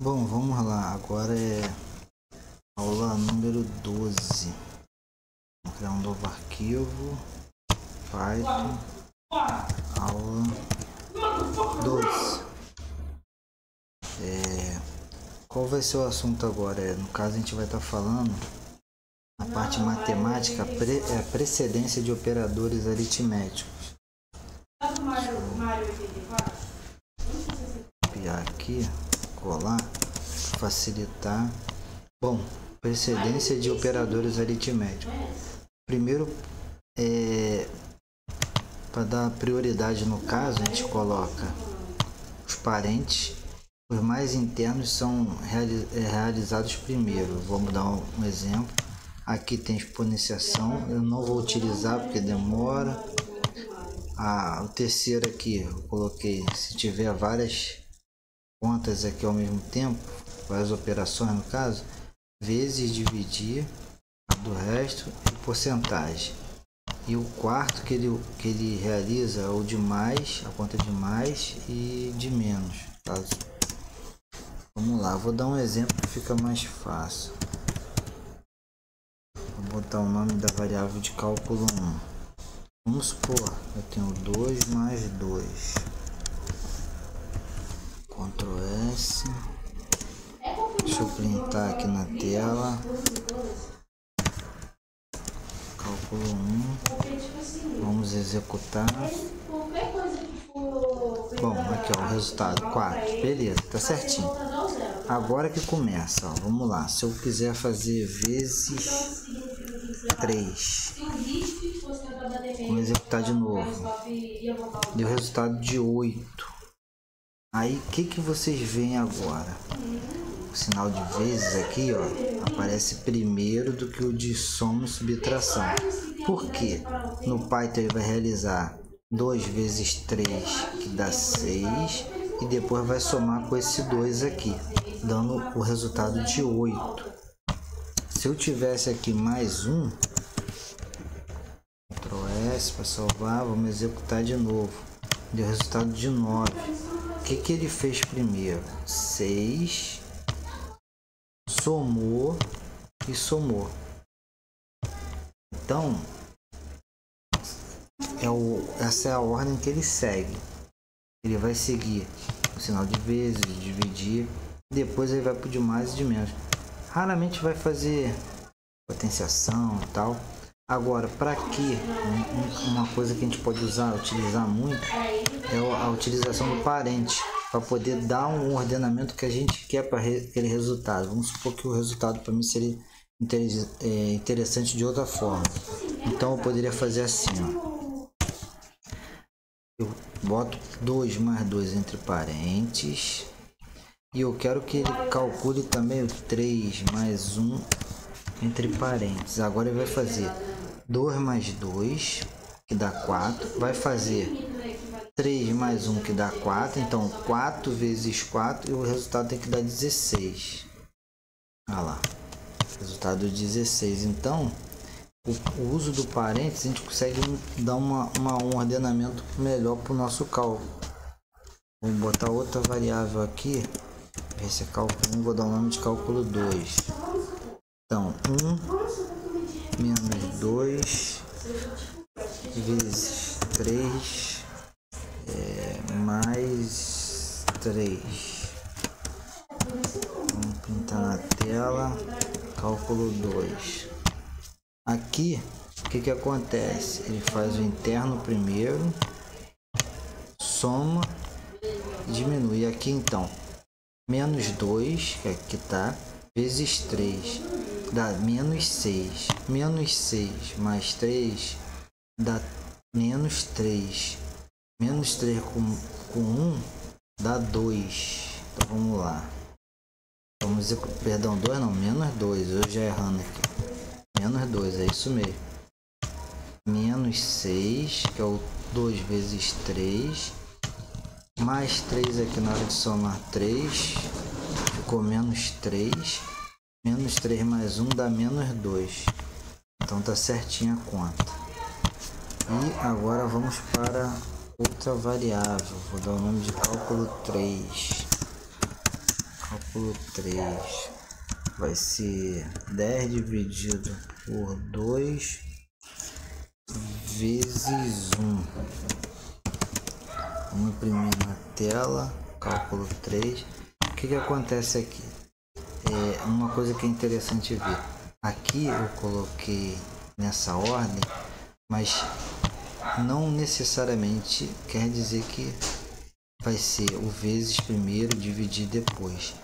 Bom, vamos lá. Agora é aula número 12. Vou criar um novo arquivo. Python. Aula 12. Qual vai ser o assunto agora? No caso, a gente vai estar falando a parte matemática, precedência de operadores aritméticos. Copiar aqui, colar, facilitar. Bom, precedência de operadores aritméticos. Primeiro, para dar prioridade no caso, a gente coloca os parentes. Os mais internos são realizados primeiro. Vamos dar um exemplo. Aqui tem exponenciação, eu não vou utilizar porque demora. O terceiro aqui eu coloquei, se tiver várias contas aqui ao mesmo tempo, várias operações no caso, vezes dividir do resto e porcentagem. E o quarto que ele realiza é o de mais, a conta de mais e de menos. Caso. Vamos lá, vou dar um exemplo que fica mais fácil. Vou botar o nome da variável de cálculo 1. Vamos supor, eu tenho 2 mais 2. Ctrl S. Deixa eu printar aqui na tela. Cálculo 1. Vamos executar. Bom, aqui ó, o resultado 4. Beleza, tá certinho. Agora que começa, ó, vamos lá. Se eu quiser fazer vezes 3, vamos executar de novo. Deu resultado de 8. Aí, o que vocês veem agora? O sinal de vezes aqui, ó, aparece primeiro do que o de soma e subtração. Por quê? No Python ele vai realizar 2 vezes 3, que dá 6, e depois vai somar com esse 2 aqui, dando o resultado de 8. Se eu tivesse aqui mais um, Ctrl S para salvar, vamos executar de novo. Deu resultado de 9. O que ele fez primeiro? 6, somou e somou. Então, essa é a ordem que ele segue. Ele vai seguir o sinal de vezes, dividir, depois ele vai para o de mais e de menos. Raramente vai fazer potenciação e tal. Agora, para que uma coisa que a gente pode utilizar muito é a utilização do parente, para poder dar um ordenamento que a gente quer para aquele resultado. Vamos supor que o resultado para mim seria interessante de outra forma. Então eu poderia fazer assim, ó. Eu boto 2 mais 2 entre parênteses. E eu quero que ele calcule também o 3 mais 1 entre parênteses. Agora ele vai fazer 2 mais 2, que dá 4. Vai fazer 3 mais 1, que dá 4. Então 4 vezes 4 e o resultado tem que dar 16. Olha lá. Resultado 16. Então, o uso do parênteses, a gente consegue dar um ordenamento melhor para o nosso cálculo. Vamos botar outra variável aqui. Esse é cálculo 1, vou dar o nome de cálculo 2. Então, 1 menos 2 vezes 3 mais 3. Vamos pintar na tela. Cálculo 2. Aqui, o que acontece? Ele faz o interno primeiro, soma e diminui. Aqui então, menos 2, que aqui tá, vezes 3, dá menos 6. Menos 6 mais 3 dá menos 3. Menos 3 com 1 dá 2. Então vamos lá. Vamos dizer, perdão, 2 não, menos 2. Eu já errando aqui. Menos 2, é isso mesmo. Menos 6, que é o 2 vezes 3. Mais 3 aqui na hora de somar 3. Ficou menos 3. Menos 3 mais 1 dá menos 2. Então tá certinha a conta. E agora vamos para outra variável. Vou dar o nome de cálculo 3. cálculo 3 vai ser 10 dividido por 2 vezes 1. Vamos imprimir na tela, cálculo 3. O que acontece aqui? Uma coisa que é interessante ver. Aqui eu coloquei nessa ordem, mas não necessariamente quer dizer que vai ser o vezes primeiro dividir depois.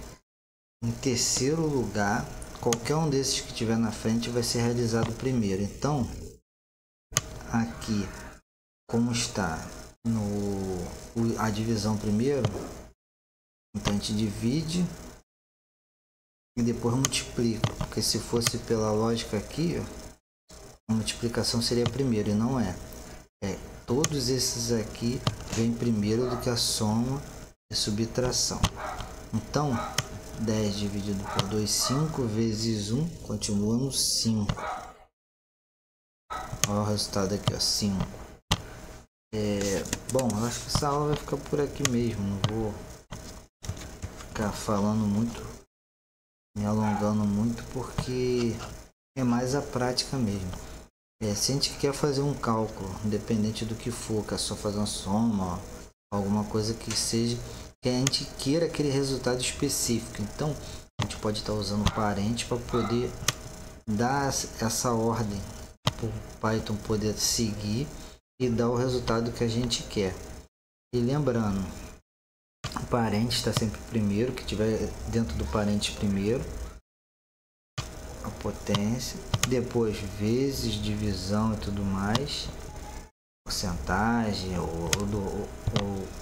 Em terceiro lugar, qualquer um desses que tiver na frente vai ser realizado primeiro. Então, aqui, como está a divisão primeiro, então a gente divide e depois multiplica, porque se fosse pela lógica aqui, a multiplicação seria primeiro, e não é. Todos esses aqui vêm primeiro do que a soma e subtração. Então, 10 dividido por 2, 5 vezes 1, continua no 5. Olha o resultado aqui, ó, 5. Bom, eu acho que essa aula vai ficar por aqui mesmo. Não vou ficar falando muito, me alongando muito, porque é mais a prática mesmo. Se a gente quer fazer um cálculo, independente do que for, que é só fazer uma soma, alguma coisa que seja, que a gente queira aquele resultado específico, então a gente pode estar usando parente para poder dar essa ordem para o Python poder seguir e dar o resultado que a gente quer. E lembrando, o parente está sempre primeiro, que tiver dentro do parente primeiro, a potência, depois vezes, divisão e tudo mais, porcentagem ou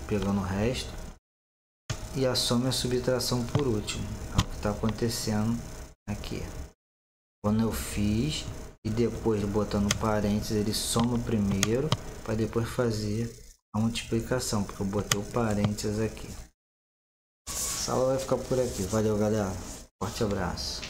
pegando o resto, e a soma e a subtração por último. É o que está acontecendo aqui. Quando eu fiz e depois botando parênteses, ele soma primeiro para depois fazer a multiplicação, porque eu botei o parênteses aqui. Essa aula vai ficar por aqui. Valeu, galera. Forte abraço.